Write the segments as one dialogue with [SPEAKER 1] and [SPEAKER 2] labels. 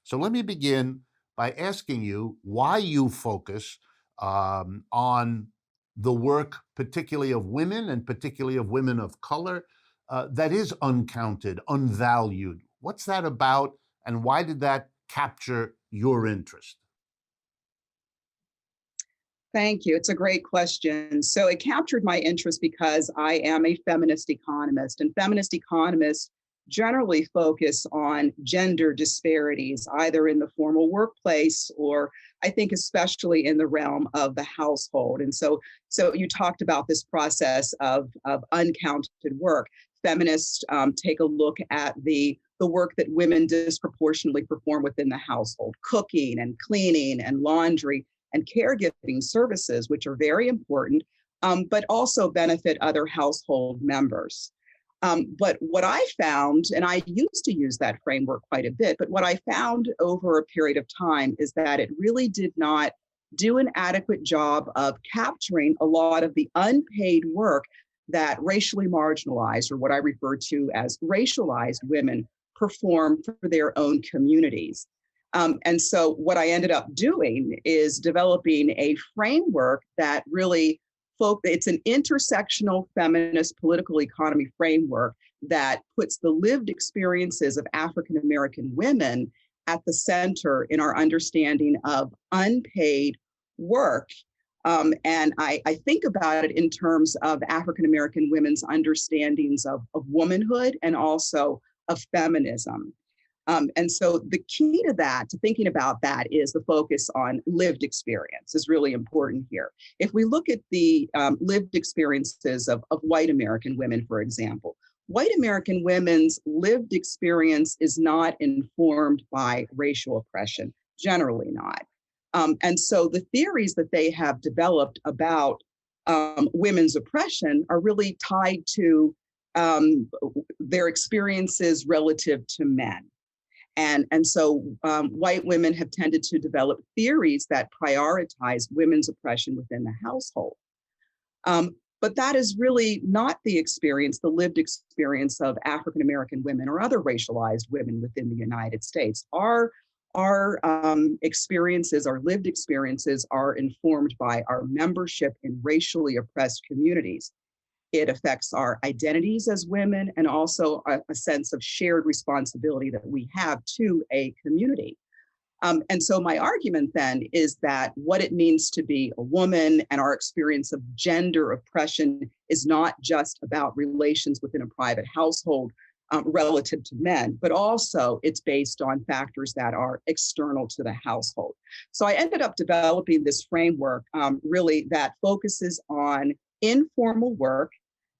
[SPEAKER 1] So let me begin by asking you why you focus on the work, particularly of women and particularly of women of color, that is uncounted, unvalued. What's that about, and why did that capture your interest?
[SPEAKER 2] Thank you. It's a great question. So it captured my interest because I am a feminist economist, and feminist economists generally focus on gender disparities, either in the formal workplace or I think especially in the realm of the household. And so you talked about this process of uncounted work. Feminists take a look at the work that women disproportionately perform within the household, cooking and cleaning and laundry and caregiving services, which are very important, but also benefit other household members. But what I found, and I used to use that framework quite a bit, but what I found over a period of time is that it really did not do an adequate job of capturing a lot of the unpaid work that racially marginalized, or what I refer to as racialized women, perform for their own communities. And so what I ended up doing is developing a framework that really it's an intersectional feminist political economy framework that puts the lived experiences of African American women at the center in our understanding of unpaid work. And I think about it in terms of African American women's understandings of womanhood and also of feminism. And so the key to that, to thinking about that, is the focus on lived experience is really important here. If we look at the lived experiences of white American women, for example, white American women's lived experience is not informed by racial oppression, generally not. And so the theories that they have developed about women's oppression are really tied to their experiences relative to men. And so white women have tended to develop theories that prioritize women's oppression within the household. But that is really not the experience, the lived experience of African American women or other racialized women within the United States. Our experiences, our lived experiences, are informed by our membership in racially oppressed communities. It affects our identities as women and also a sense of shared responsibility that we have to a community. And so my argument then is that what it means to be a woman and our experience of gender oppression is not just about relations within a private household relative to men, but also it's based on factors that are external to the household. So I ended up developing this framework really that focuses on informal work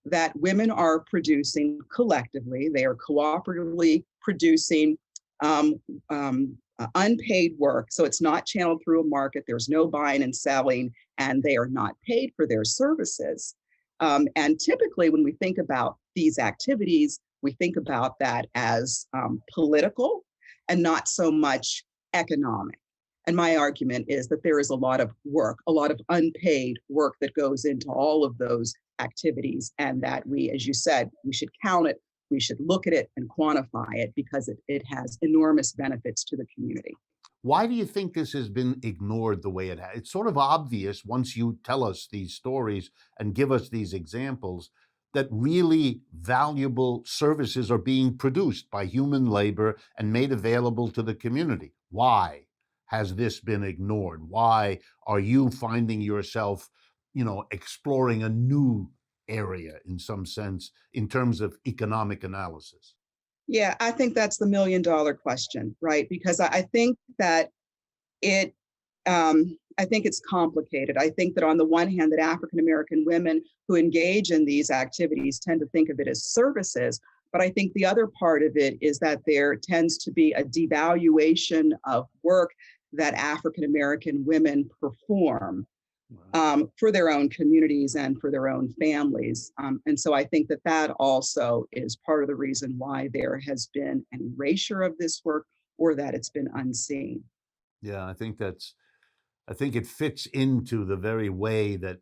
[SPEAKER 2] that women are producing collectively. They are cooperatively producing unpaid work. So it's not channeled through a market. There's no buying and selling, and they are not paid for their services. And typically, when we think about these activities, we think about that as political and not so much economic. And my argument is that there is a lot of work, a lot of unpaid work that goes into all of those activities, and that we, as you said, we should count it, we should look at it and quantify it because it has enormous benefits to the community.
[SPEAKER 1] Why do you think this has been ignored the way it has? It's sort of obvious once you tell us these stories and give us these examples that really valuable services are being produced by human labor and made available to the community. Why has this been ignored? Why are you finding yourself, exploring a new area in some sense in terms of economic analysis?
[SPEAKER 2] Yeah, I think that's the $1 million question, right? Because I think that it I think it's complicated. I think that on the one hand, that African American women who engage in these activities tend to think of it as services. But I think the other part of it is that there tends to be a devaluation of work that African American women perform for their own communities and for their own families. And so I think that that also is part of the reason why there has been an erasure of this work or that it's been unseen.
[SPEAKER 1] Yeah, I think it fits into the very way that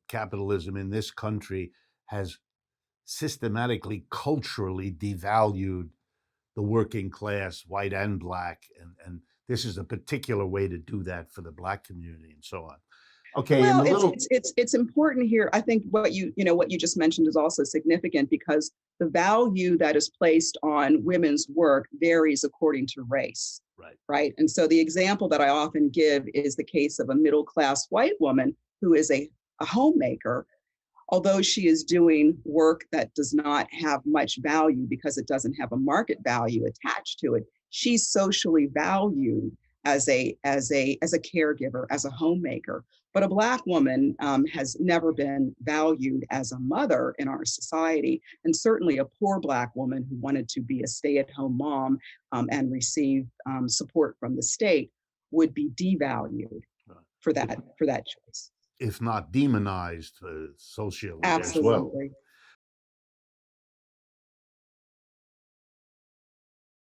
[SPEAKER 1] capitalism in this country has systematically, culturally devalued the working class, white and black, and this is a particular way to do that for the black community and so on. Okay, and
[SPEAKER 2] Well,
[SPEAKER 1] a little,
[SPEAKER 2] it's important here. I think what what you just mentioned is also significant because the value that is placed on women's work varies according to race,
[SPEAKER 1] right,
[SPEAKER 2] right? And so the example that I often give is the case of a middle class white woman who is a homemaker, although she is doing work that does not have much value because it doesn't have a market value attached to it. She's socially valued as a caregiver, as a homemaker. But a black woman has never been valued as a mother in our society, and certainly a poor black woman who wanted to be a stay-at-home mom and receive support from the state would be devalued for that choice.
[SPEAKER 1] if not demonized socially as well.
[SPEAKER 2] Absolutely.